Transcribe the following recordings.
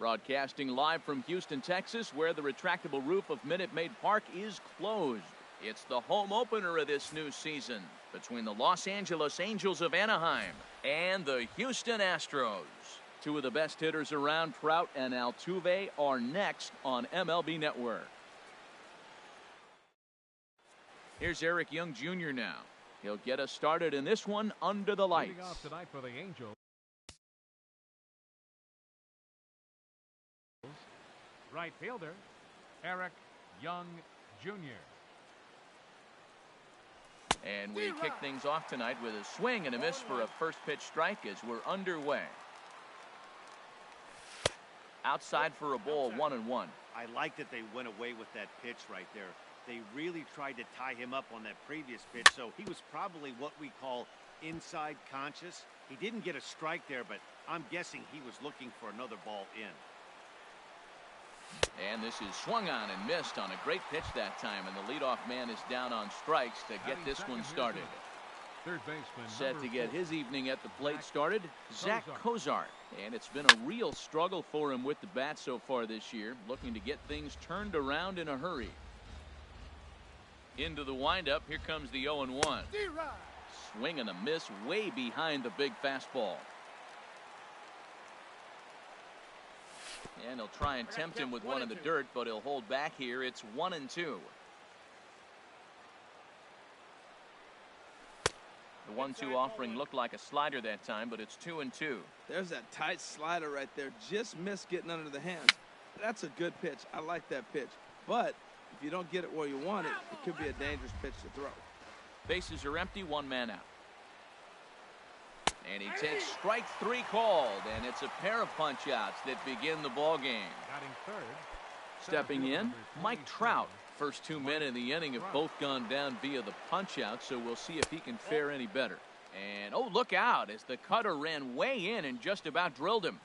Broadcasting live from Houston, Texas, where the retractable roof of Minute Maid Park is closed. It's the home opener of this new season between the Los Angeles Angels of Anaheim and the Houston Astros. Two of the best hitters around, Trout and Altuve, are next on MLB Network. Here's Eric Young Jr. now. He'll get us started in this one under the lights. Leading off tonight for the Angels, right fielder Eric Young Jr. And we kick things off tonight with a swing and a miss for a first pitch strike as we're underway. Outside for a ball, 1-1. I like that they went away with that pitch right there. They really tried to tie him up on that previous pitch, so he was probably what we call inside conscious. He didn't get a strike there, but I'm guessing he was looking for another ball in. And this is swung on and missed on a great pitch that time, and the leadoff man is down on strikes to get this one started. Third baseman set to get his evening at the plate started, Zach Cozart. And it's been a real struggle for him with the bat so far this year, looking to get things turned around in a hurry. Into the windup, here comes the 0-1. Swing and a miss way behind the big fastball. And he'll try and tempt him with one in the dirt, but he'll hold back here. It's 1-2. The 1-2 offering looked like a slider that time, but it's 2-2. There's that tight slider right there. Just missed getting under the hands. That's a good pitch. I like that pitch. But if you don't get it where you want it, it could be a dangerous pitch to throw. Bases are empty, one man out. And he takes strike three called, and it's a pair of punch-outs that begin the ball game. Stepping in, Mike Trout. First two men in the inning have both gone down via the punch-out, so we'll see if he can fare any better. And, oh, look out as the cutter ran way in and just about drilled him.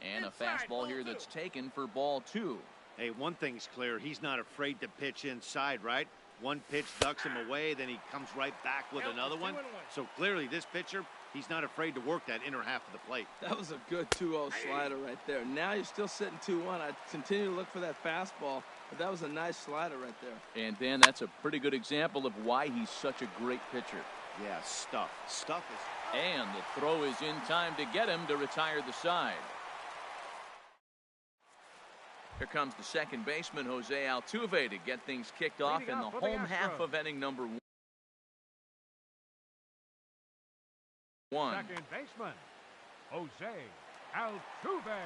And a fastball here that's taken for ball two. Hey, one thing's clear. He's not afraid to pitch inside, right? One pitch ducks him away, then he comes right back with another one. So clearly this pitcher, he's not afraid to work that inner half of the plate. That was a good 2-0 slider right there. Now you're still sitting 2-1. I continue to look for that fastball, but that was a nice slider right there. And Dan, that's a pretty good example of why he's such a great pitcher. Yeah, stuff is. And the throw is in time to get him to retire the side. Here comes the second baseman, Jose Altuve, to get things kicked off in the home half of inning number one. Second baseman, Jose Altuve.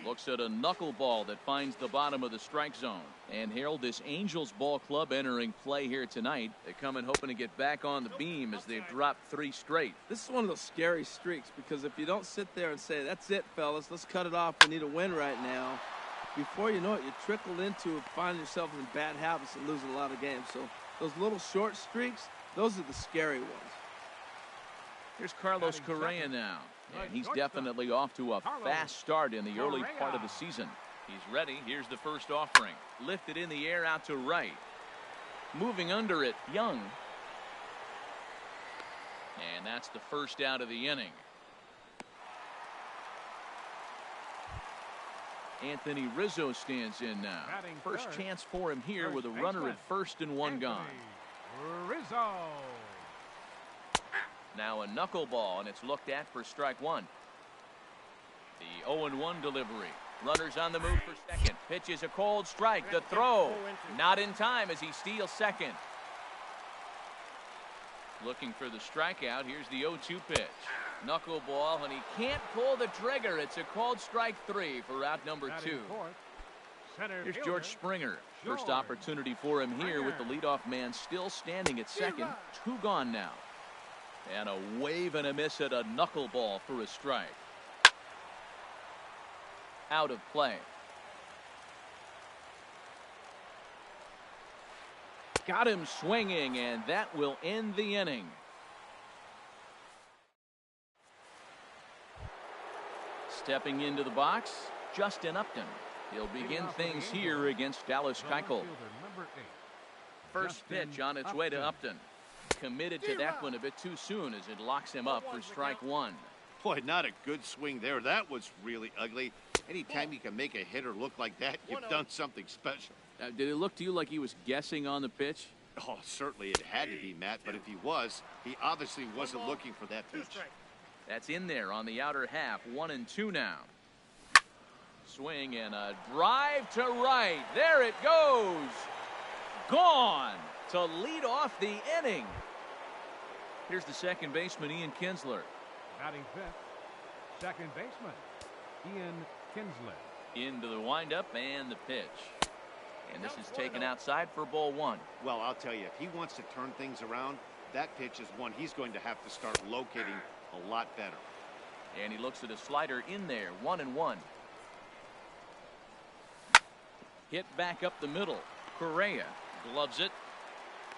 Looks at a knuckleball that finds the bottom of the strike zone. And Harold, this Angels ball club entering play here tonight. They come in hoping to get back on the beam as they've dropped three straight. This is one of those scary streaks because if you don't sit there and say, that's it, fellas, let's cut it off, we need a win right now, before you know it, you trickle into finding yourself in bad habits and losing a lot of games. So those little short streaks, those are the scary ones. Here's Carlos Correa now. And he's definitely off to a fast start in the early part of the season. He's ready. Here's the first offering. Lifted in the air out to right. Moving under it, Young. And that's the first out of the inning. Anthony Rizzo stands in now. First chance for him here with a runner at first and one gone. Rizzo. Now a knuckleball, and it's looked at for strike one. The 0-1 delivery. Runners on the move for second. Pitch is a cold strike. The throw not in time as he steals second. Looking for the strikeout. Here's the 0-2 pitch. Knuckleball, and he can't pull the trigger. It's a called strike three for out number two. Here's George Springer. First opportunity for him here with the leadoff man still standing at second. Two gone now. And a wave and a miss at a knuckleball for a strike. Out of play. Got him swinging, and that will end the inning. Stepping into the box, Justin Upton. He'll begin things here against Dallas Keuchel. First pitch on its way to Upton. Committed to that one a bit too soon as it locks him up for strike one. Boy, not a good swing there. That was really ugly. Anytime you can make a hitter look like that, you've done something special. Did it look to you like he was guessing on the pitch? Oh, certainly it had to be, Matt, but if he was, he obviously wasn't looking for that pitch. That's in there on the outer half. 1-2 now. Swing and a drive to right. There it goes. Gone to lead off the inning. Here's the second baseman, Ian Kinsler. Batting fifth, second baseman, Ian Kinsler. Into the windup and the pitch. And this is taken outside for ball one. Well, I'll tell you, if he wants to turn things around, that pitch is one he's going to have to start locating a lot better. And he looks at a slider in there. 1-1. Hit back up the middle. Correa gloves it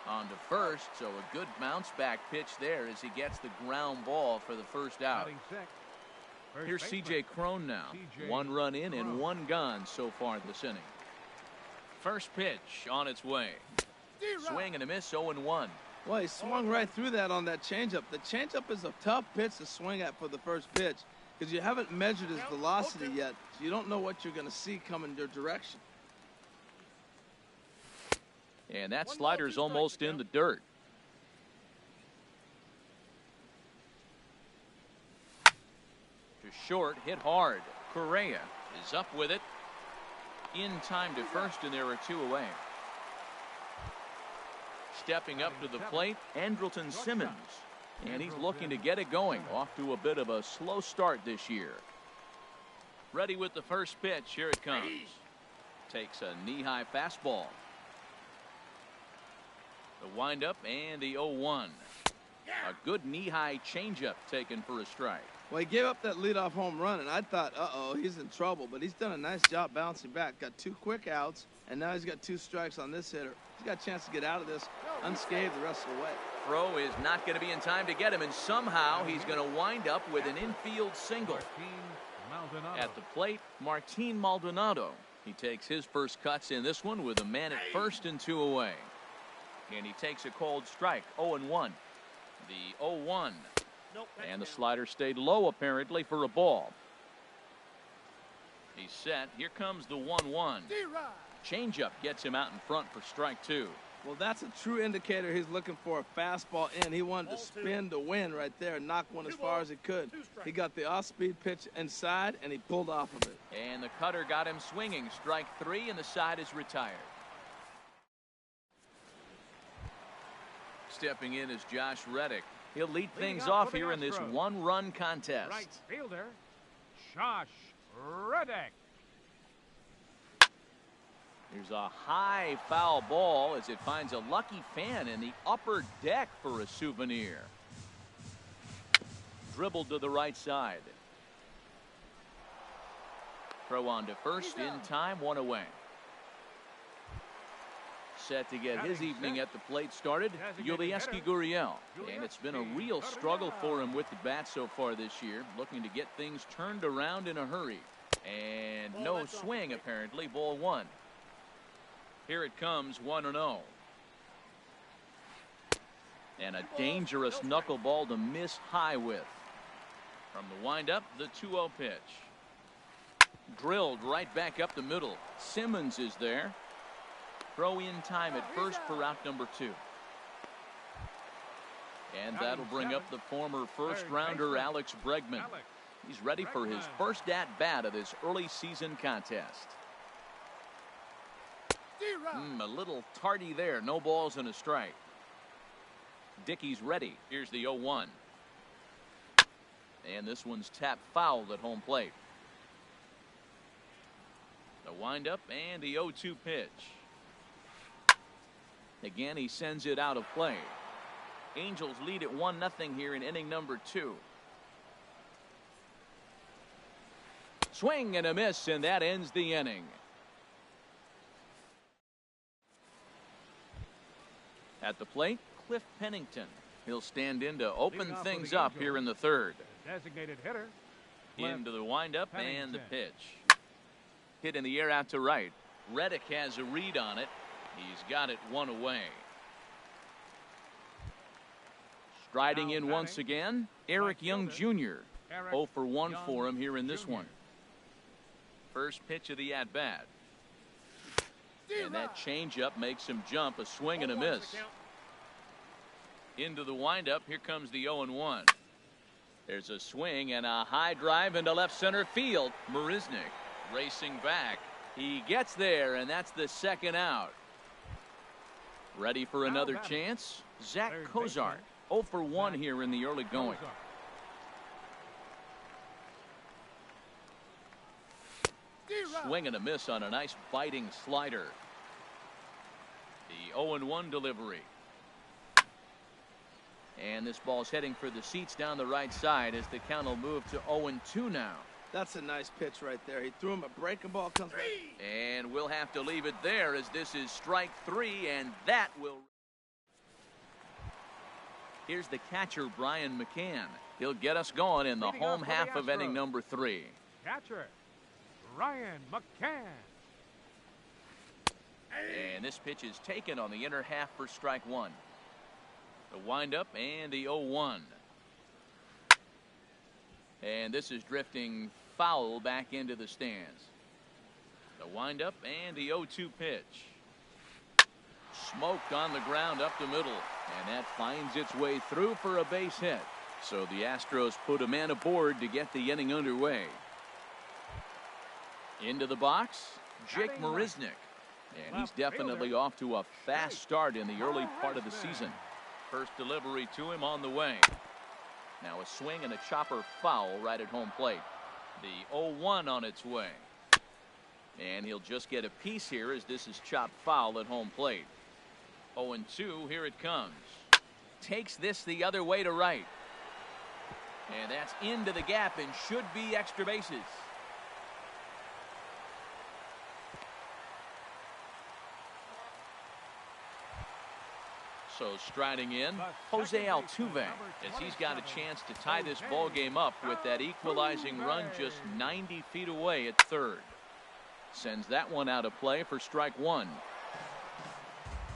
on to first, so a good bounce back pitch there as he gets the ground ball for the first out. Here's C.J. Cron now. One run in and one gone so far this inning. First pitch on its way. Swing and a miss. 0-1. Well, he swung right through that on that changeup. The changeup is a tough pitch to swing at for the first pitch because you haven't measured his velocity yet. So you don't know what you're going to see coming your direction. And that slider's almost in the dirt. To short, hit hard. Correa is up with it. In time to first, and there are two away. Stepping up to the plate, Andrelton Simmons. And he's looking to get it going. Off to a bit of a slow start this year. Ready with the first pitch. Here it comes. Takes a knee-high fastball. The windup and the 0-1. A good knee-high changeup taken for a strike. Well, he gave up that leadoff home run, and I thought, uh-oh, he's in trouble. But he's done a nice job bouncing back. Got two quick outs, and now he's got two strikes on this hitter. He's got a chance to get out of this unscathed the rest of the way. Throw is not going to be in time to get him, and somehow he's going to wind up with an infield single. At the plate, Martin Maldonado. He takes his first cuts in this one with a man at first and two away. And he takes a cold strike. 0-1. The 0-1. And the slider stayed low apparently for a ball. He's set. Here comes the 1-1. Changeup gets him out in front for strike two. Well, that's a true indicator he's looking for a fastball in. He wanted to spin to win right there and knock one as far as he could. He got the off-speed pitch inside, and he pulled off of it. And the cutter got him swinging. Strike three, and the side is retired. Stepping in is Josh Reddick. He'll lead things off here in this one-run contest. Right fielder, Josh Reddick. Here's a high foul ball as it finds a lucky fan in the upper deck for a souvenir. Dribbled to the right side. Throw on to first in time, one away. Set to get his evening at the plate started, Yulieski Gurriel. And it's been a real struggle for him with the bat so far this year, looking to get things turned around in a hurry. And no swing apparently, ball one. Here it comes, 1-0. And a dangerous knuckleball to miss high with. From the windup, the 2-0 pitch. Drilled right back up the middle. Simmons is there. Throw in time at first for out number two. And that'll bring up the former first-rounder Alex Bregman. He's ready for his first at-bat of this early season contest. A little tardy there. No balls and a strike. Dickey's ready. Here's the 0-1. And this one's tapped foul at home plate. The windup and the 0-2 pitch. Again, he sends it out of play. Angels lead at 1-0 here in inning number 2. Swing and a miss, and that ends the inning. At the plate, Cliff Pennington. He'll stand in to open things up here in the third. Designated hitter. Into the windup and the pitch. Hit in the air out to right. Reddick has a read on it. He's got it one away. Striding in once again, Eric Young Jr. 0 for 1 for him here in this one. First pitch of the at-bat. And that changeup makes him jump, a swing and a miss. Into the windup, here comes the 0-1. There's a swing and a high drive into left center field. Marisnick racing back. He gets there, and that's the second out. Ready for another chance? Zach Cozart, 0 for 1 here in the early going. Swing and a miss on a nice biting slider. The 0-1 delivery. And this ball's heading for the seats down the right side as the count will move to 0-2 now. That's a nice pitch right there. He threw him a breaking ball. Comes back. And we'll have to leave it there as this is strike 3, and that will. Here's the catcher, Brian McCann. He'll get us going in the home half of inning number 3. Catcher, Brian McCann. And this pitch is taken on the inner half for strike 1. The windup and the 0-1. And this is drifting foul back into the stands. The windup and the 0-2 pitch. Smoked on the ground up the middle. And that finds its way through for a base hit. So the Astros put a man aboard to get the inning underway. Into the box, Jake Marisnick. And he's definitely off to a fast start in the early part of the season. First delivery to him on the way. Now a swing and a chopper foul right at home plate. The 0-1 on its way. And he'll just get a piece here as this is chopped foul at home plate. 0-2, here it comes. Takes this the other way to right. And that's into the gap and should be extra bases. So striding in, Jose Altuve, as he's got a chance to tie this ball game up with that equalizing run just 90 feet away at third. Sends that one out of play for strike 1.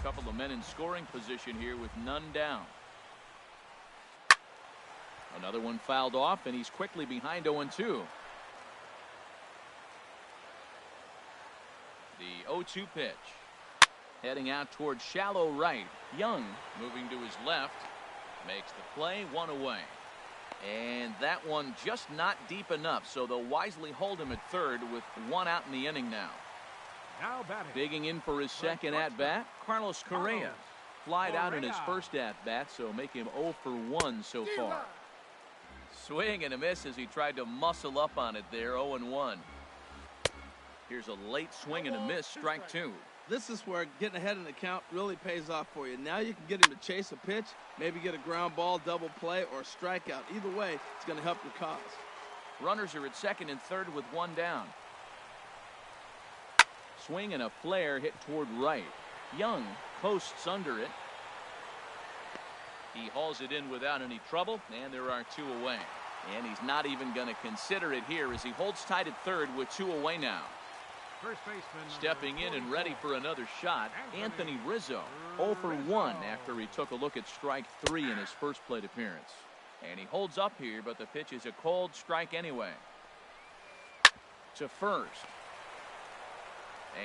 Couple of men in scoring position here with none down. Another one fouled off, and he's quickly behind 0-2. The 0-2 pitch. Heading out towards shallow right. Young moving to his left. Makes the play, 1 away. And that one just not deep enough, so they'll wisely hold him at third with 1 out in the inning now. Now batting. Digging in for his second at-bat, Carlos Correa. Flied out in his first at-bat, so make him 0 for 1 so far. Swing and a miss as he tried to muscle up on it there, 0-1. Here's a late swing and a miss, strike 2. This is where getting ahead in the count really pays off for you. Now you can get him to chase a pitch, maybe get a ground ball, double play, or a strikeout. Either way, it's going to help your cause. Runners are at second and third with 1 down. Swing and a flare hit toward right. Young posts under it. He hauls it in without any trouble, and there are 2 away. And he's not even going to consider it here as he holds tight at third with 2 away now. First baseman stepping in and ready for another shot, Anthony Rizzo, 0 for 1 after he took a look at strike 3 in his first plate appearance. And he holds up here, but the pitch is a cold strike anyway. To first.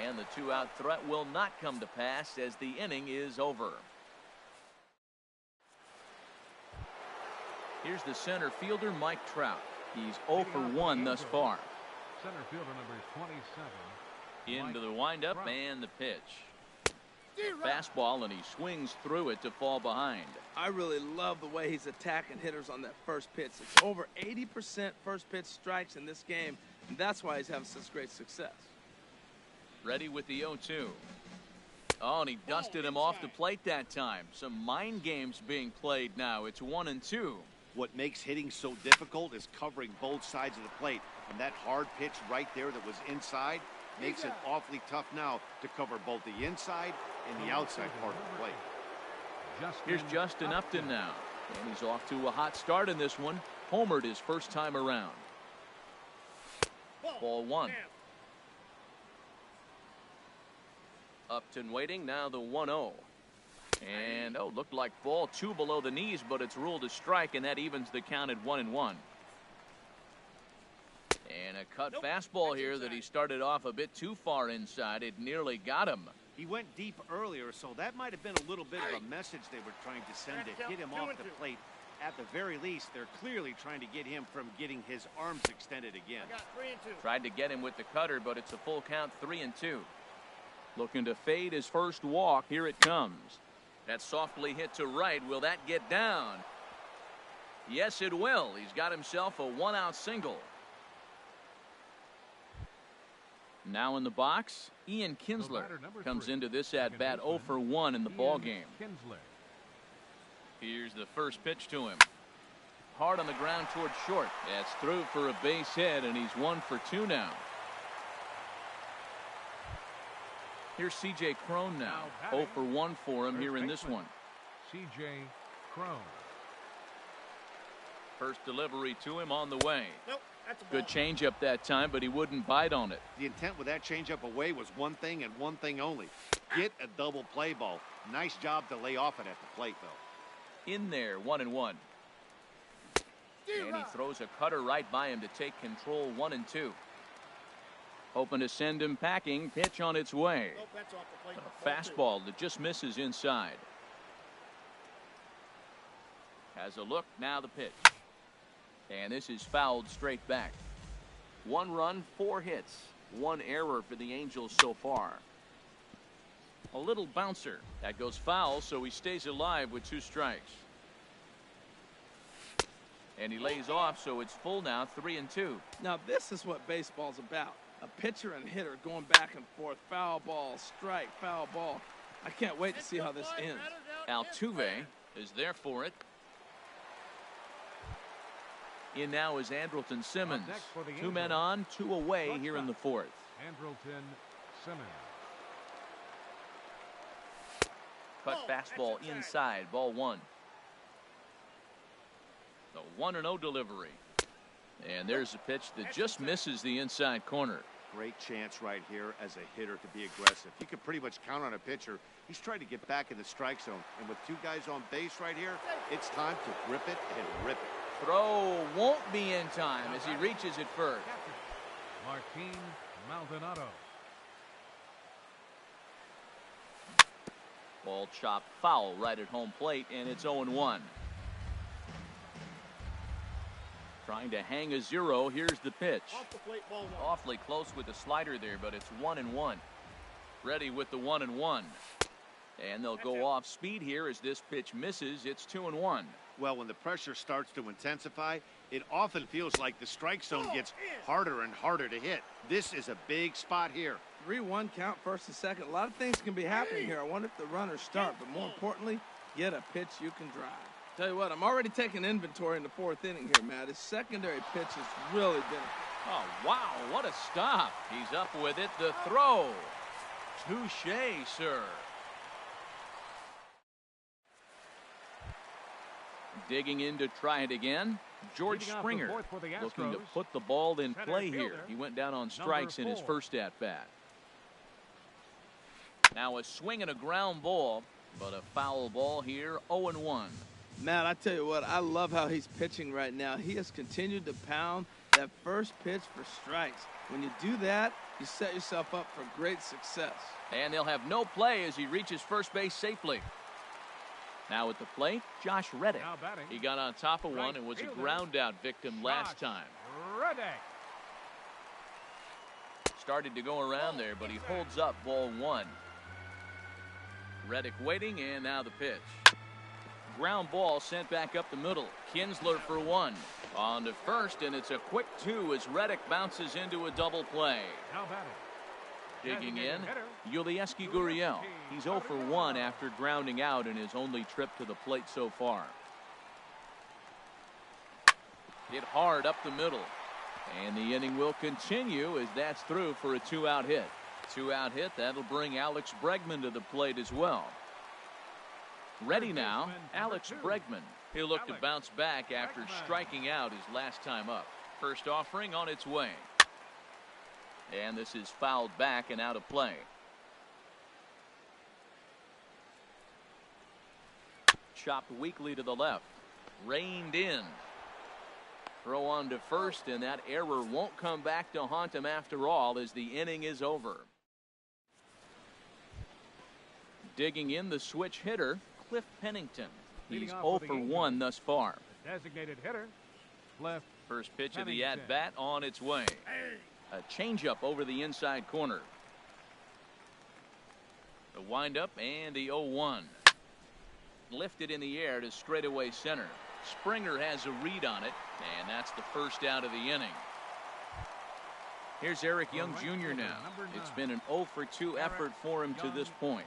And the 2-out threat will not come to pass as the inning is over. Here's the center fielder, Mike Trout. He's 0 for 1 thus far. Center fielder number 27. Into the windup and the pitch. Fastball, and he swings through it to fall behind. I really love the way he's attacking hitters on that first pitch. It's over 80% first pitch strikes in this game, and that's why he's having such great success. Ready with the 0-2. Oh, and he dusted him off the plate that time. Some mind games being played now. It's 1-2. What makes hitting so difficult is covering both sides of the plate. And that hard pitch right there that was inside makes it awfully tough now to cover both the inside and the outside part of the plate. Here's Justin Upton now. And he's off to a hot start in this one. Homered his first time around. Ball 1. Upton waiting, now the 1-0. And, oh, looked like ball 2 below the knees, but it's ruled a strike, and that evens the count at 1-1. And a cut fastball here that he started off a bit too far inside. It nearly got him. He went deep earlier, so that might have been a little bit of a message they were trying to send to hit him off the plate. At the very least, they're clearly trying to get him from getting his arms extended again. Tried to get him with the cutter, but it's a full count, 3-2. Looking to fade his first walk. Here it comes. That's softly hit to right. Will that get down? Yes, it will. He's got himself a 1-out single. Now in the box, Ian Kinsler comes into this at-bat 0 for 1 in the ball game. Here's the first pitch to him. Hard on the ground towards short. That's through for a base hit, and he's 1 for 2 now. Here's C.J. Cron now. 0 for 1 for him here in this one. C.J. Cron. First delivery to him on the way. Nope, that's a ball. Good changeup that time, but he wouldn't bite on it. The intent with that changeup away was one thing and one thing only. Get a double play ball. Nice job to lay off it at the plate, though. In there, 1-1. And he throws a cutter right by him to take control, 1-2. Hoping to send him packing. Pitch on its way. A fastball that just misses inside. Has a look, now the pitch. And this is fouled straight back. 1 run, 4 hits. 1 error for the Angels so far. A little bouncer. That goes foul, so he stays alive with 2 strikes. And he lays off, so it's full now, 3-2. Now this is what baseball's about. A pitcher and hitter going back and forth. Foul ball, strike, foul ball. I can't wait to see how this ends. Altuve is there for it. In now is Andrelton Simmons. 2 men on, 2 away here in the 4th. Andrelton Simmons. Cut fastball inside, ball 1. The 1-0 delivery. And there's a pitch that just misses the inside corner. Great chance right here as a hitter to be aggressive. You can pretty much count on a pitcher. He's trying to get back in the strike zone. And with 2 guys on base right here, it's time to grip it and rip it. Throw won't be in time as he reaches it first. Martin Maldonado. Ball chopped foul right at home plate, and it's 0-1. Trying to hang a 0. Here's the pitch. Off the plate, ball 1. Awfully close with the slider there, but it's 1-1. Ready with the 1-1. And they'll go off speed here as this pitch misses. It's 2-1. Well, when the pressure starts to intensify, it often feels like the strike zone gets harder and harder to hit. This is a big spot here. 3-1 count, first and second. A lot of things can be happening here. I wonder if the runners start, but more importantly, get a pitch you can drive. Tell you what, I'm already taking inventory in the 4th inning here, Matt. His secondary pitch has really been. Oh, wow, what a stop. He's up with it. The throw. Touché, sir. Digging in to try it again. George Springer looking to put the ball in play here. He went down on strikes in his first at-bat. Now a swing and a ground ball, but a foul ball here, 0-1. Matt, I tell you what, I love how he's pitching right now. He has continued to pound that first pitch for strikes. When you do that, you set yourself up for great success. And they'll have no play as he reaches first base safely. Now at the plate, Josh Reddick. He got on top of one and was a ground out victim last time. Reddick. Started to go around there, but he holds up ball 1. Reddick waiting, and now the pitch. Ground ball sent back up the middle. Kinsler for 1. On to first, and it's a quick 2 as Reddick bounces into a double play. Now batting. Digging in, Yulieski Gurriel. He's 0 for 1 after grounding out in his only trip to the plate so far. Hit hard up the middle. And the inning will continue as that's through for a 2-out hit. 2-out hit, that'll bring Alex Bregman to the plate as well. Ready now, Alex Bregman. He'll look to bounce back after striking out his last time up. First offering on its way. And this is fouled back and out of play. chopped weakly to the left. Reined in. Throw on to first, and that error won't come back to haunt him after all as the inning is over. Digging in the switch hitter, Cliff Pennington. He's 0 for 1 thus far. The designated hitter, Cliff. First pitch of the at-bat on its way. A changeup over the inside corner. The windup and the 0-1. Lifted in the air to straightaway center. Springer has a read on it, and that's the first out of the inning. Here's Eric Young Jr. now. It's been an 0 for 2 effort for him to this point.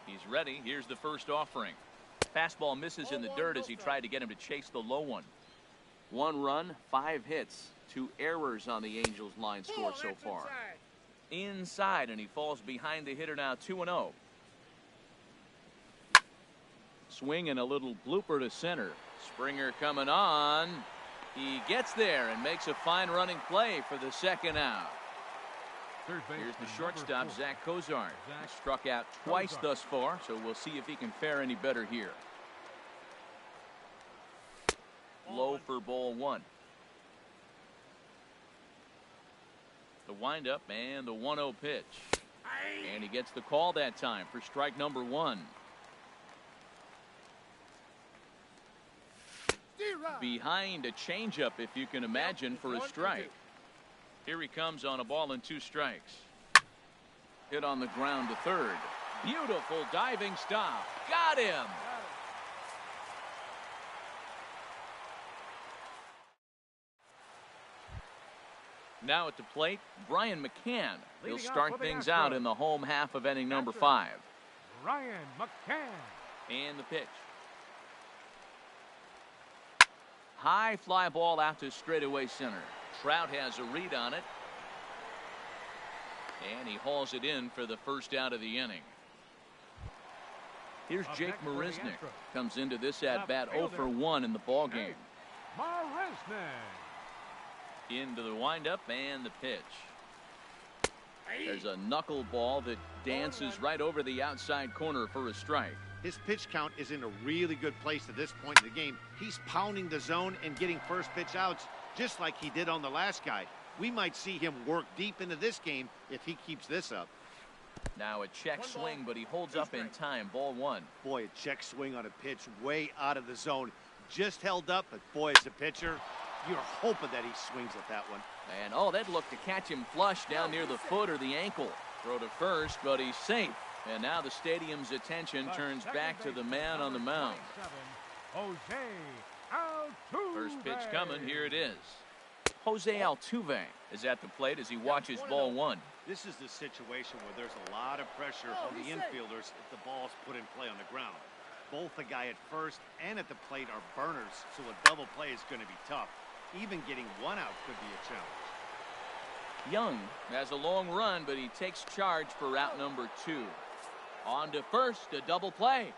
He's ready. Here's the first offering. Fastball misses in the dirt as he tried to get him to chase the low one. 1 run, 5 hits, 2 errors on the Angels line score so far. Inside, and he falls behind the hitter now, 2-0. Swing and a little blooper to center. Springer coming on. He gets there and makes a fine running play for the second out. Here's the shortstop, Zach Cozart. He struck out twice thus far, so we'll see if he can fare any better here. Low for ball 1. The windup and the 1-0 pitch. And he gets the call that time for strike number 1. Behind a changeup, if you can imagine, for a strike. Here he comes on a ball and 2 strikes. Hit on the ground to third. Beautiful diving stop. Got him. Now at the plate, Brian McCann. He'll start things out in the home half of inning number 5. Brian McCann. And the pitch. High fly ball out to straightaway center. Trout has a read on it. And he hauls it in for the first out of the inning. Here's Jake Marisnick. Comes into this at-bat 0 for 1 in the ballgame. Marisnick. Into the windup and the pitch. There's a knuckleball that dances right over the outside corner for a strike. His pitch count is in a really good place at this point in the game. He's pounding the zone and getting first pitch outs just like he did on the last guy. We might see him work deep into this game if he keeps this up. Now a check swing, but he holds up in time. Ball 1. Boy, a check swing on a pitch way out of the zone. Just held up, but boy, as a pitcher, you're hoping that he swings at that one. And oh, that looked to catch him flush down near the foot or the ankle. Throw to first, but he's safe. And now the stadium's attention turns back to the man on the mound. First pitch coming. Here it is. Jose Altuve is at the plate as he watches ball 1. This is the situation where there's a lot of pressure on the infielders if the ball's put in play on the ground. Both the guy at first and at the plate are burners, so a double play is going to be tough. Even getting 1 out could be a challenge. Young has a long run, but he takes charge for route number 2. On to first, a double play.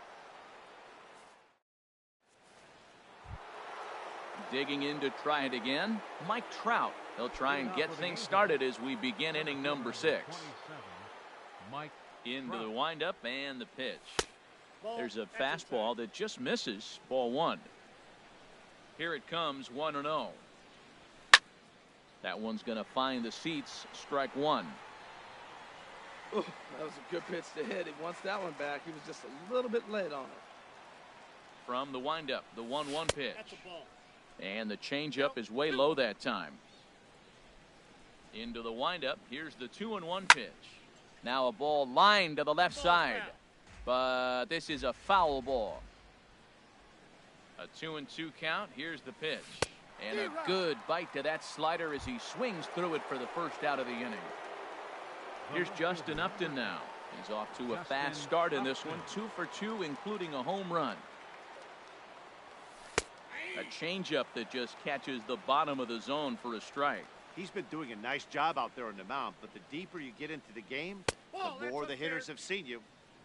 Digging in to try it again, Mike Trout. He'll try and get things started as we begin inning number 6. Into the windup and the pitch. There's a fastball that just misses. Ball 1. Here it comes, 1-0. That one's going to find the seats. Strike 1. Ooh, that was a good pitch to hit. He wants that one back. He was just a little bit late on it. From the windup, the 1-1 pitch. And the changeup is way low that time. Into the windup. Here's the 2-1 pitch. Now a ball lined to the left side. But this is a foul ball. A 2-2 count. Here's the pitch. And a good bite to that slider as he swings through it for the first out of the inning. Here's Justin Upton now. He's off to a fast start in this one. 2 for 2, including a home run. A changeup that just catches the bottom of the zone for a strike. He's been doing a nice job out there on the mound, but the deeper you get into the game, the more the hitters have seen you.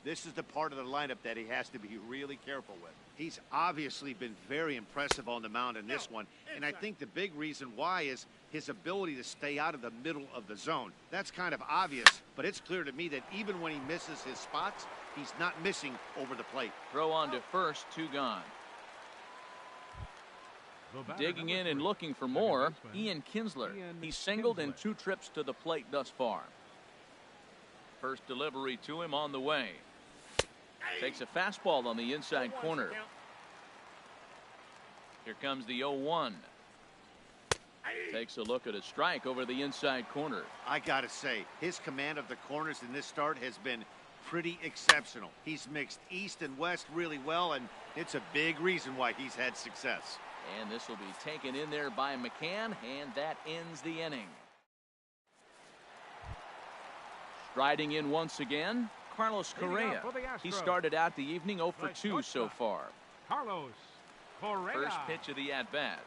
This is the part of the lineup that he has to be really careful with. He's obviously been very impressive on the mound in this one, and I think the big reason why is his ability to stay out of the middle of the zone. That's kind of obvious, but it's clear to me that even when he misses his spots, he's not missing over the plate. Throw on to first, 2 gone. Digging in and looking for more, Ian Kinsler. He's singled in 2 trips to the plate thus far. First delivery to him on the way. Takes a fastball on the inside corner. Here comes the 0-1. Takes a look at a strike over the inside corner. I gotta say, his command of the corners in this start has been pretty exceptional. He's mixed east and west really well, and it's a big reason why he's had success. And this will be taken in there by McCann, and that ends the inning. Striding in once again, Carlos Correa. He started out the evening 0 for 2 so far. Carlos Correa. First pitch of the at-bat.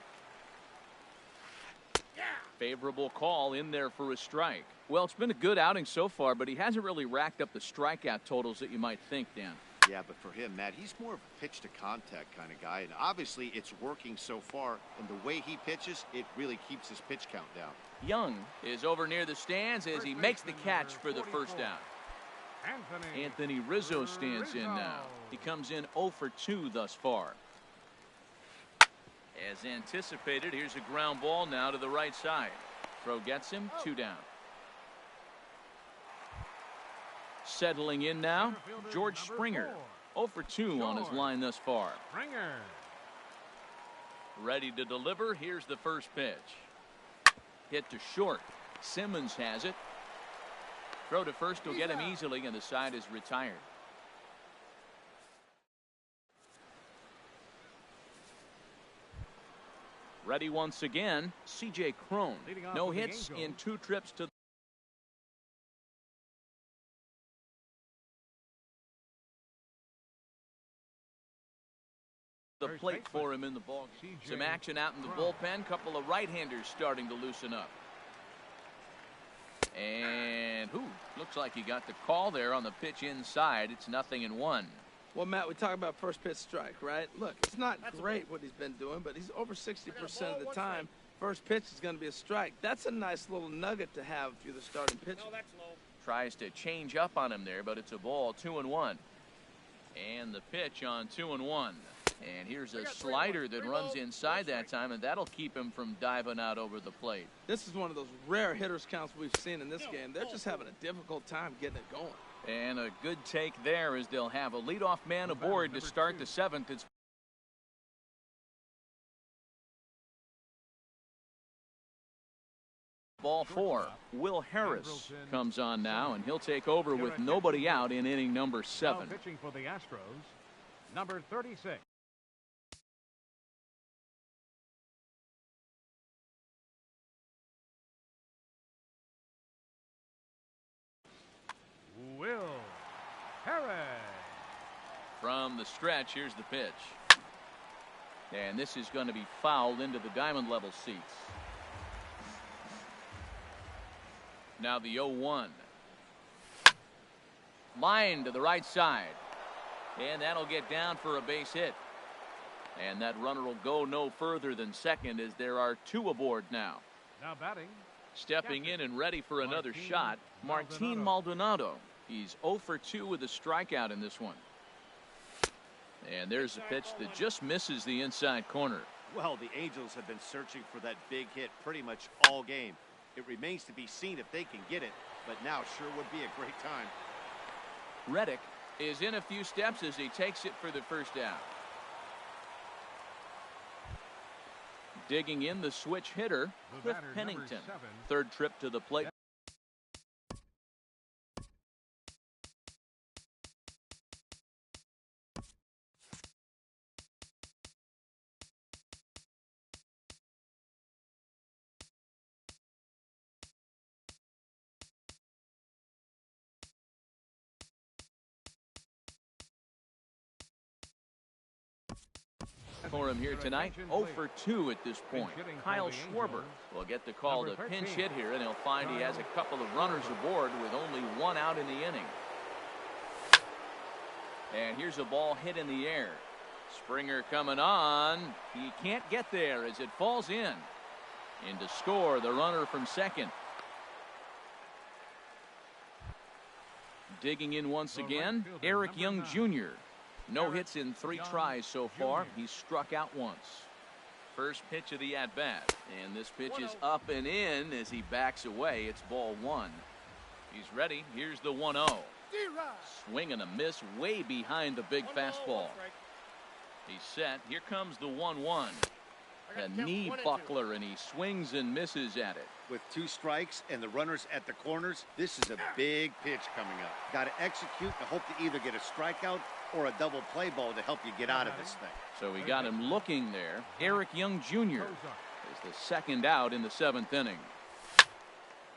Favorable call in there for a strike. Well, it's been a good outing so far, but he hasn't really racked up the strikeout totals that you might think, Dan. Yeah, but for him, Matt, he's more of a pitch-to-contact kind of guy, and obviously it's working so far, and the way he pitches, it really keeps his pitch count down. Young is over near the stands as he makes the catch for the first out. Anthony Rizzo stands in now. He comes in 0 for 2 thus far. As anticipated, here's a ground ball now to the right side. Throw gets him, 2 down. Settling in now, George Springer. 0 for 2 on his line thus far. Ready to deliver. Here's the first pitch. Hit to short. Simmons has it. Throw to first will get him easily, and the side is retired. Ready once again, C.J. Cron. No hits in 2 trips to the plate for him in the ball. Some action out in the bullpen. Couple of right-handers starting to loosen up. And looks like he got the call there on the pitch inside. It's 0-1. Well, Matt, we talk about first pitch strike, right? Look, it's not great what he's been doing, but he's over 60% of the time. First pitch is going to be a strike. That's a nice little nugget to have if you're the starting pitcher. No, that's low. Tries to change up on him there, but it's a ball. 2-1. And the pitch on 2-1. And here's a slider that runs inside that time, and that'll keep him from diving out over the plate. This is one of those rare hitters counts we've seen in this game. They're just having a difficult time getting it going. And a good take there as they'll have a leadoff man aboard to start the 7th. It's ball 4. Will Harris comes on now, and he'll take over with nobody out in inning number 7. Now pitching for the Astros, number 36. Will Harris. From the stretch, here's the pitch. And this is going to be fouled into the diamond level seats. Now the 0-1. Line to the right side. And that'll get down for a base hit. And that runner will go no further than second as there are 2 aboard now. Now batting. Stepping in and ready for another shot, Martin Maldonado. He's 0 for 2 with a strikeout in this one. And there's a pitch that just misses the inside corner. Well, the Angels have been searching for that big hit pretty much all game. It remains to be seen if they can get it, but now sure would be a great time. Reddick is in a few steps as he takes it for the first out. Digging in the switch hitter, Cliff Pennington. 3rd trip to the plate. For him here tonight, 0 for 2 at this point. Kyle Schwarber will get the call to pinch hit here, and he'll find he has a couple of runners aboard with only 1 out in the inning. And here's a ball hit in the air. Springer coming on. He can't get there as it falls in. In to score the runner from second. Digging in once again, Eric Young Jr. No hits in 3 tries so far. He's struck out once. First pitch of the at-bat. And this pitch is up and in as he backs away. It's ball 1. He's ready. Here's the 1-0. Swing and a miss way behind the big fastball. He's set. Here comes the 1-1. A knee buckler, and he swings and misses at it. With 2 strikes and the runners at the corners, this is a big pitch coming up. Got to execute and hope to either get a strikeout or a double play ball to help you get out of this thing. So we got him looking there. Eric Young Jr. is the second out in the 7th inning.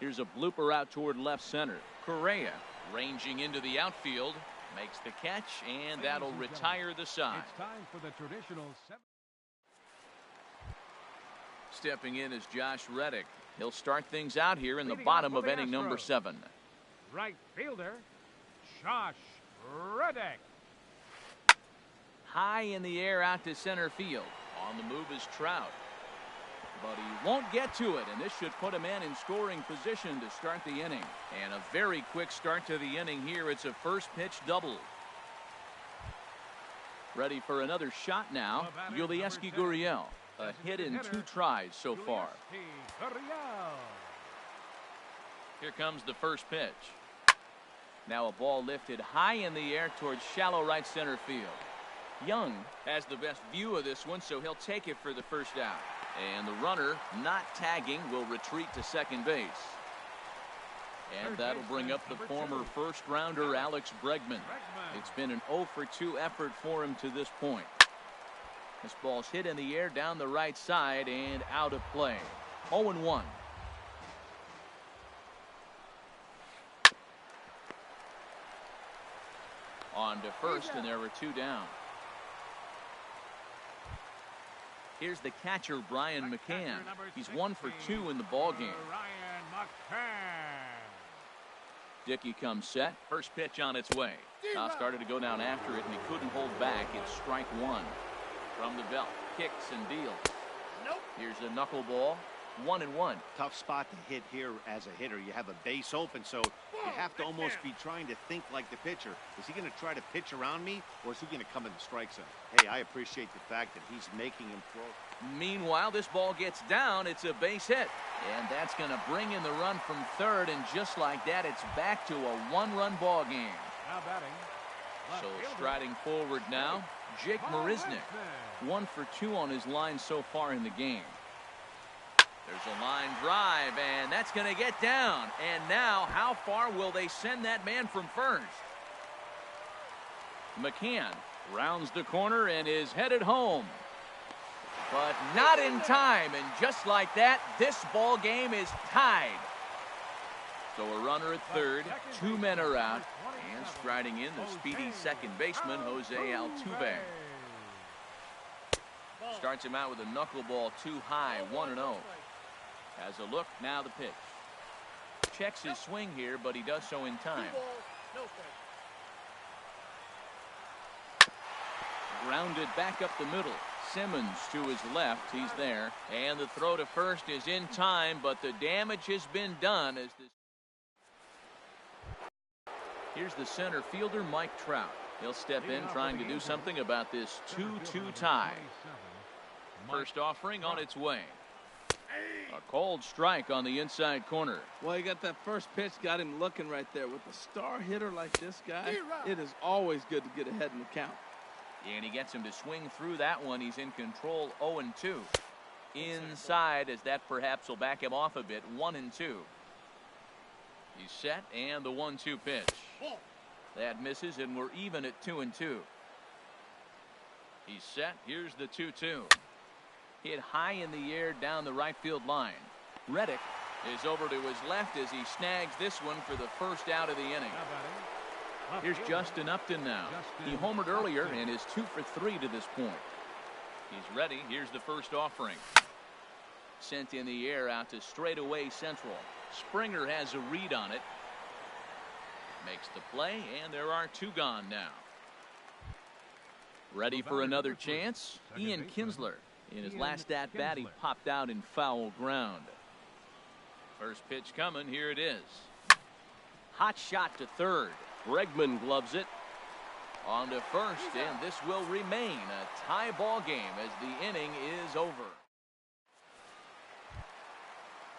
Here's a blooper out toward left center. Correa ranging into the outfield, makes the catch, and that'll retire the side. It's time for the traditional 7. Stepping in is Josh Reddick. He'll start things out here in the bottom of inning number 7. Right fielder, Josh Reddick. High in the air out to center field. On the move is Trout. But he won't get to it, and this should put a man in scoring position to start the inning. And a very quick start to the inning here. It's a first pitch double. Ready for another shot now. Yulieski Gurriel. A hit in 2 tries so far. Here comes the first pitch. Now a ball lifted high in the air towards shallow right center field. Young has the best view of this one, so he'll take it for the first out. And the runner, not tagging, will retreat to second base. And that'll bring up the former first-rounder Alex Bregman. It's been an 0-for-2 effort for him to this point. This ball's hit in the air down the right side and out of play. 0-1. On to first, and there were 2 down. Here's the catcher, Brian McCann. He's 1 for 2 in the ballgame. Dickey comes set. First pitch on its way. Now started to go down after it, and he couldn't hold back. It's strike 1. From the belt, kicks and deals. Here's a knuckleball. 1-1. Tough spot to hit here as a hitter. You have a base open, so you have to almost be trying to think like the pitcher. Is he going to try to pitch around me, or is he going to come in the strike zone? Hey, I appreciate the fact that he's making him throw. Meanwhile, this ball gets down. It's a base hit. And that's going to bring in the run from third, and just like that, it's back to a 1-run ball game. Now batting. So striding forward now, Jake Marisnick. 1 for 2 on his line so far in the game. There's a line drive, and that's going to get down. And now, how far will they send that man from first? McCann rounds the corner and is headed home. But not in time, and just like that, this ball game is tied. So a runner at third, 2 men are out, and striding in the speedy second baseman, Jose Altuve. Starts him out with a knuckleball too high, 1-0. Has a look, now the pitch. Checks his swing here, but he does so in time. Grounded back up the middle. Simmons to his left, he's there. And the throw to first is in time, but the damage has been done as this. Here's the center fielder, Mike Trout. He'll step in trying to do something about this 2-2 tie. First offering on its way. A cold strike on the inside corner. Well, he got that first pitch, got him looking right there. With a star hitter like this guy, it is always good to get ahead in the count. And he gets him to swing through that one. He's in control, 0-2. Inside, as that perhaps will back him off a bit, 1-2. He's set, and the 1-2 pitch. That misses, and we're even at 2-2. He's set. Here's the 2-2. Hit high in the air down the right field line. Reddick is over to his left as he snags this one for the first out of the inning. Here's Justin Upton now. He homered earlier and is 2 for 3 to this point. He's ready. Here's the first offering. Sent in the air out to straightaway central. Springer has a read on it. Makes the play, and there are 2 gone now. Ready for another chance? Ian Kinsler. In his last at-bat, he popped out in foul ground. First pitch coming. Here it is. Hot shot to third. Bregman gloves it. On to first, and this will remain a tie ball game as the inning is over.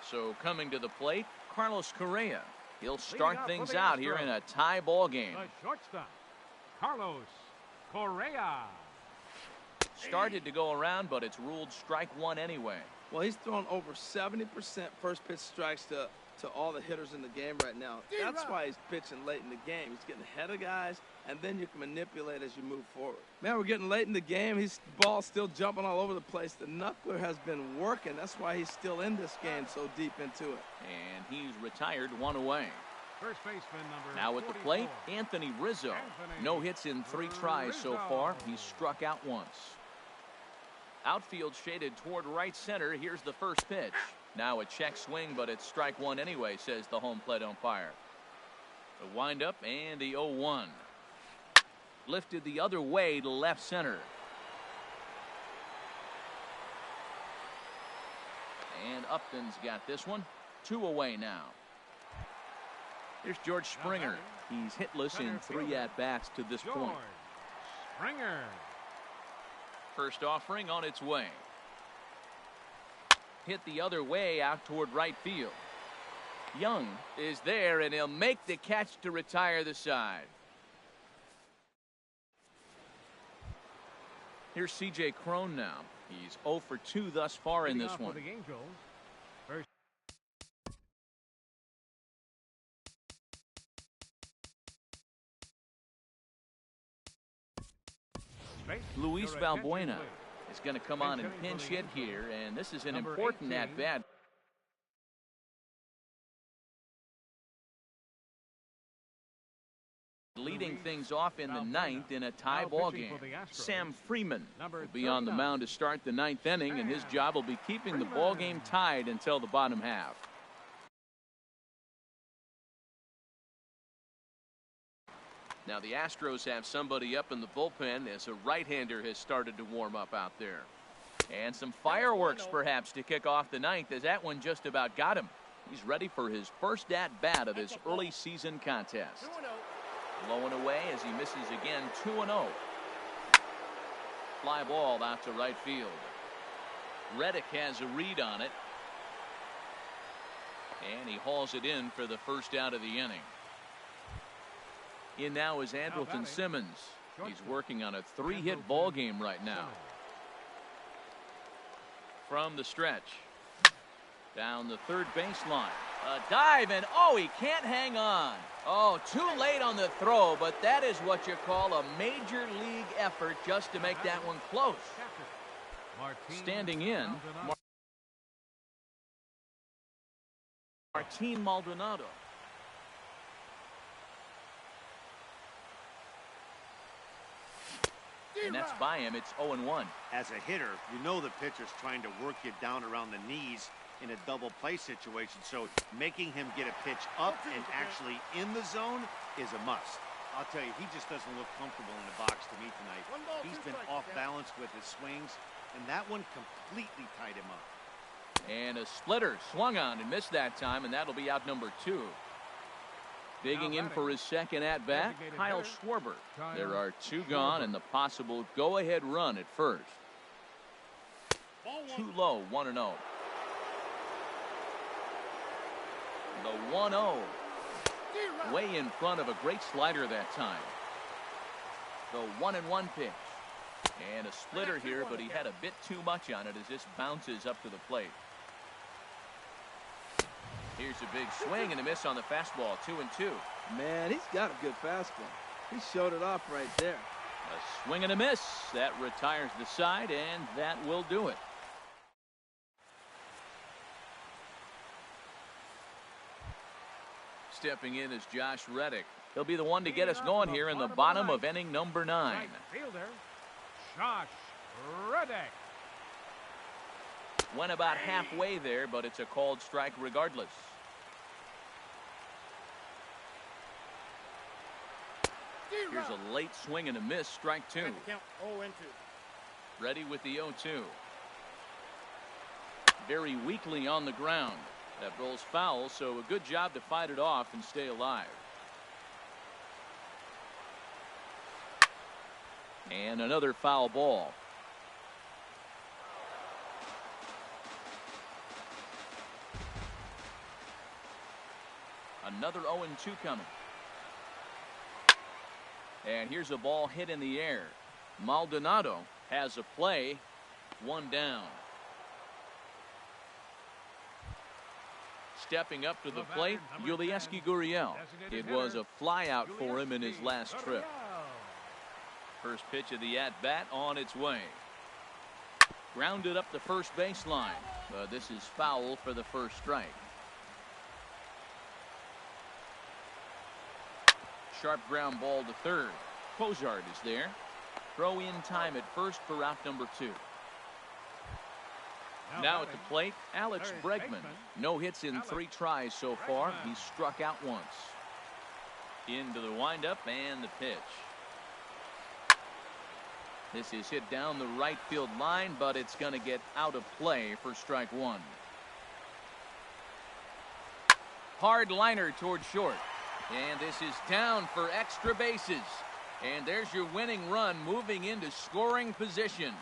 So coming to the plate, Carlos Correa. He'll start things out here in a tie ball game. The shortstop, Carlos Correa. Started to go around, but it's ruled strike one anyway. Well, he's thrown over 70% first pitch strikes to all the hitters in the game right now. That's why he's pitching late in the game. He's getting ahead of guys, and then you can manipulate as you move forward. Man, we're getting late in the game. His ball's still jumping all over the place. The knuckler has been working. That's why he's still in this game so deep into it. And he's retired, one away. First baseman number Now at the plate, Anthony Rizzo. No hits in 3 tries so far. He's struck out once. Outfield shaded toward right center. Here's the first pitch. Now a check swing, but it's strike one anyway, says the home plate umpire. The windup and the 0-1. Lifted the other way to left center. And Upton's got this one. 2 away now. Here's George Springer. He's hitless in 3 at-bats to this point. Springer. First offering on its way. Hit the other way out toward right field. Young is there, and he'll make the catch to retire the side. Here's C.J. Cron now. He's 0 for 2 thus far in this one. Luis Valbuena is going to come on and pinch hit here, and this is an important at-bat. Leading things off in the 9th in a tie ball game. Sam Freeman will be on the mound to start the 9th inning, and his job will be keeping the ball game tied until the bottom half. Now the Astros have somebody up in the bullpen as a right-hander has started to warm up out there. And some fireworks perhaps to kick off the 9th, as that one just about got him. He's ready for his first at-bat of this early season contest. Low and away as he misses again. 2-0. Fly ball out to right field. Reddick has a read on it. And he hauls it in for the first out of the inning. In now is Andrelton Simmons. He's working on a 3-hit ball game right now. From the stretch. Down the third baseline. A dive, and oh, he can't hang on. Oh, too late on the throw, but that is what you call a major league effort just to make that one close. Standing in, Martin Maldonado. And that's by him. It's 0-1. As a hitter, you know the pitcher's trying to work you down around the knees in a double play situation, so making him get a pitch up and actually in the zone is a must. I'll tell you, he just doesn't look comfortable in the box to me tonight. He's been off balance with his swings, and that one completely tied him up. And a splitter swung on and missed that time, and that'll be out number 2. Digging in for his second at-bat, Kyle Schwarber. There are 2 gone and the possible go-ahead run at first. Too low, 1-0. The 1-0. Way in front of a great slider that time. The 1-1 pitch. And a splitter here, but he had a bit too much on it as this bounces up to the plate. Here's a big swing and a miss on the fastball. 2-2. Man, he's got a good fastball. He showed it off right there. A swing and a miss. That retires the side, and that will do it. Stepping in is Josh Reddick. He'll be the one to get us going here in the bottom of inning number 9. Right fielder, Josh Reddick. Went about halfway there, but it's a called strike regardless. Here's a late swing and a miss, strike two. Count 0-2. Ready with the 0-2. Very weakly on the ground. That rolls foul, so a good job to fight it off and stay alive. And another foul ball. Another 0-2 coming. And here's a ball hit in the air. Maldonado has a play. One down. Stepping up to the plate, Yulieski Gurriel. It was a flyout for him in his last trip. First pitch of the at-bat on its way. Grounded up the first baseline. But this is foul for the first strike. Sharp ground ball to third. Cozart is there. Throw in time at first for out number 2. Now at the plate, Alex Bregman. No hits in 3 tries so far. He's struck out once. Into the windup and the pitch. This is hit down the right field line, but it's going to get out of play for strike 1. Hard liner toward short. And this is down for extra bases. And there's your winning run moving into scoring position.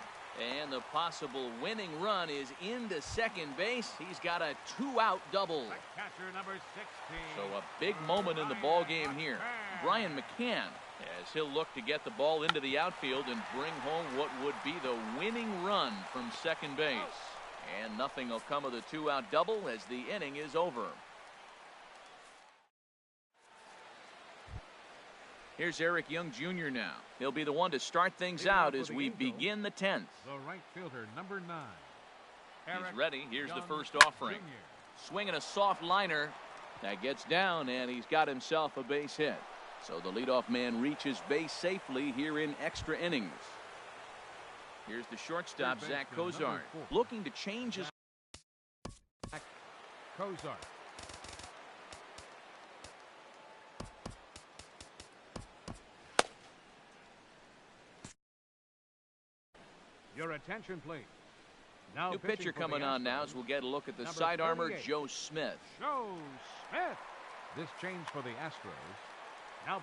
And the possible winning run is into second base. He's got a 2-out double. Catcher number 16. So a big moment in the ball game here. Brian McCann, as he'll look to get the ball into the outfield and bring home what would be the winning run from second base. And nothing will come of the 2-out double as the inning is over. Here's Eric Young Jr. now. He'll be the one to start things out as we begin the 10th. The right fielder, number 9. He's ready. Here's the first offering. Swinging a soft liner. That gets down, and he's got himself a base hit. So the leadoff man reaches base safely here in extra innings. Here's the shortstop, Zach Cozart, looking to change his... Cozart. Your attention, please. Now new pitcher coming on now as we'll get a look at the side armor, Joe Smith. Joe Smith. This change for the Astros. Now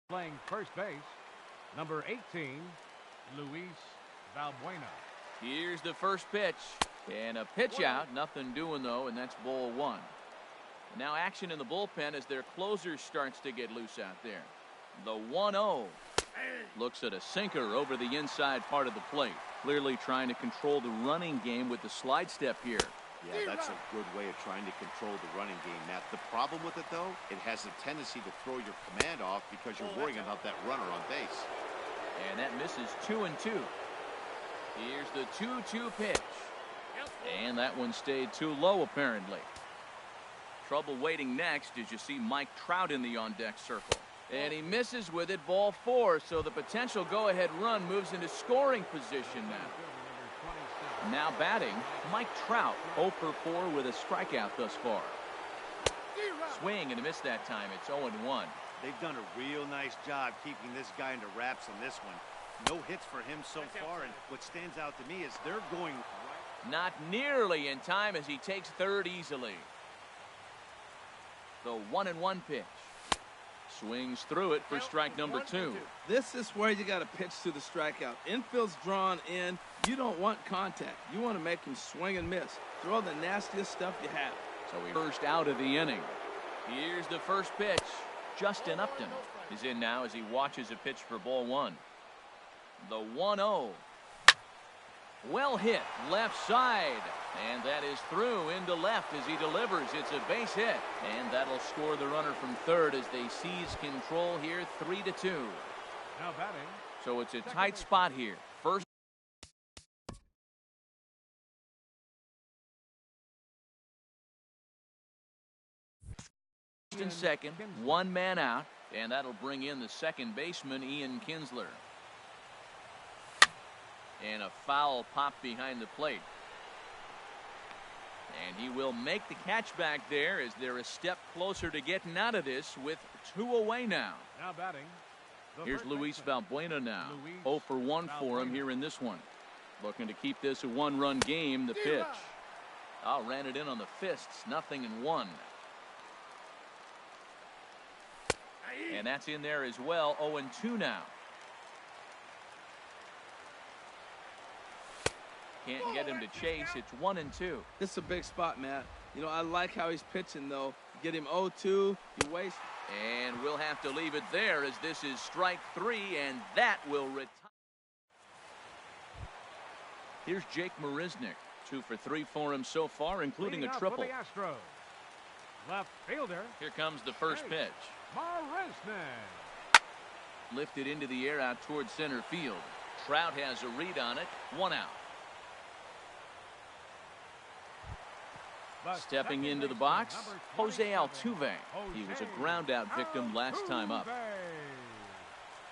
playing first base, number 18, Luis Valbuena. Here's the first pitch. And a pitch out. Nothing doing, though, and that's ball 1. Now action in the bullpen as their closer starts to get loose out there. The 1-0 looks at a sinker over the inside part of the plate. Clearly trying to control the running game with the slide step here. Yeah, that's a good way of trying to control the running game, Matt. The problem with it, though, it has a tendency to throw your command off because you're worrying about that runner on base. And that misses 2-2. Here's the 2-2 pitch. And that one stayed too low, apparently. Trouble waiting next as you see Mike Trout in the on-deck circle. And he misses with it, ball 4, so the potential go-ahead run moves into scoring position now. Now batting, Mike Trout, 0 for 4 with a strikeout thus far. Swing and a miss that time. It's 0-1. They've done a real nice job keeping this guy under wraps on this one. No hits for him so far, and what stands out to me is they're going right. Not nearly in time as he takes third easily. The 1-1 pitch. Swings through it for strike number 2. This is where you got to pitch to the strikeout. Infield's drawn in. You don't want contact. You want to make him swing and miss. Throw the nastiest stuff you have. So he first out of the inning. Here's the first pitch. Justin Upton is in now as he watches a pitch for ball 1. The 1-0. Well hit left side. And that is through into left as he delivers. It's a base hit. And that'll score the runner from third as they seize control here, 3-2. Now batting. So it's a tight spot here. First and second, one man out. And that'll bring in the second baseman, Ian Kinsler. And a foul pop behind the plate. And he will make the catch back there as they're a step closer to getting out of this with 2 away now. Now batting. Here's Luis Valbuena now. 0 for 1 for him here in this one. Looking to keep this a 1-run game. The pitch. Ran it in on the fists. 0-1. And that's in there as well. 0-2 now. Can't get him to chase. It's 1-2. This is a big spot, Matt. You know, I like how he's pitching, though. Get him 0-2. You waste. And we'll have to leave it there as this is strike 3, and that will retire. Here's Jake Marisnick. 2 for 3 for him so far, including a triple. For the Astros. Left fielder. Here comes the first pitch. Marisnick. Lifted into the air out towards center field. Trout has a read on it. 1 out. Stepping into the box, Jose Altuve. He was a ground out victim last time up.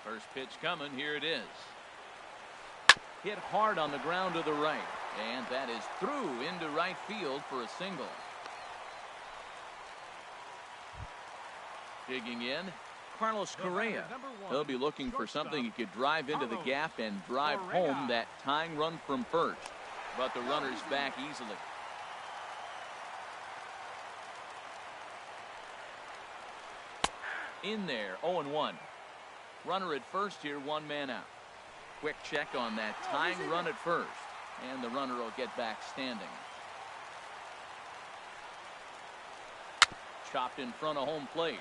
First pitch coming. Here it is. Hit hard on the ground to the right. And that is through into right field for a single. Digging in, Carlos Correa. He'll be looking for something he could drive into the gap and drive home that tying run from first. But the runner's back easily. In there, 0-1. Runner at first here, 1 man out. Quick check on that tying run at first. And the runner will get back standing. Chopped in front of home plate.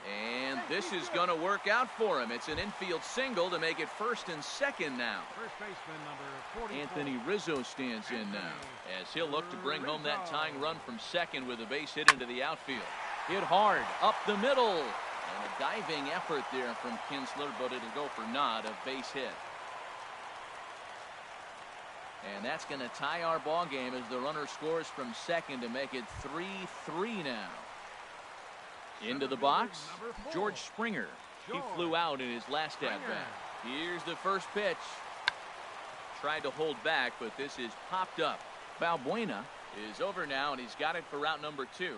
And this is going to work out for him. It's an infield single to make it first and second now. First baseman number 44. Anthony Rizzo stands in now as he'll look to bring home that tying run from second with a base hit into the outfield. Hit hard up the middle. And a diving effort there from Kinsler, but it'll go for naught, a base hit. And that's going to tie our ball game as the runner scores from second to make it 3-3 now. Into the box, George Springer. He flew out in his last at-bat. Here's the first pitch. Tried to hold back, but this is popped up. Valbuena is over now, and he's got it for route number 2.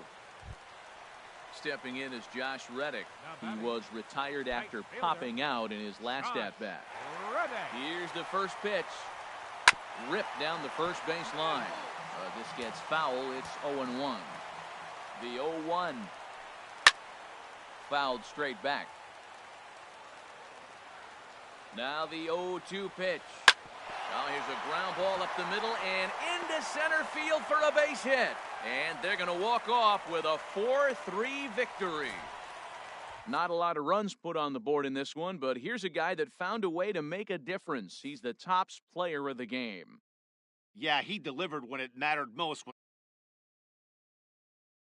Stepping in is Josh Reddick. He was retired after popping out in his last at-bat. Here's the first pitch. Ripped down the first base line. This gets foul. It's 0-1. The 0-1. Fouled straight back. Now the 0-2 pitch. Now here's a ground ball up the middle and into center field for a base hit. And they're going to walk off with a 4-3 victory. Not a lot of runs put on the board in this one, but here's a guy that found a way to make a difference. He's the top player of the game. Yeah, he delivered when it mattered most.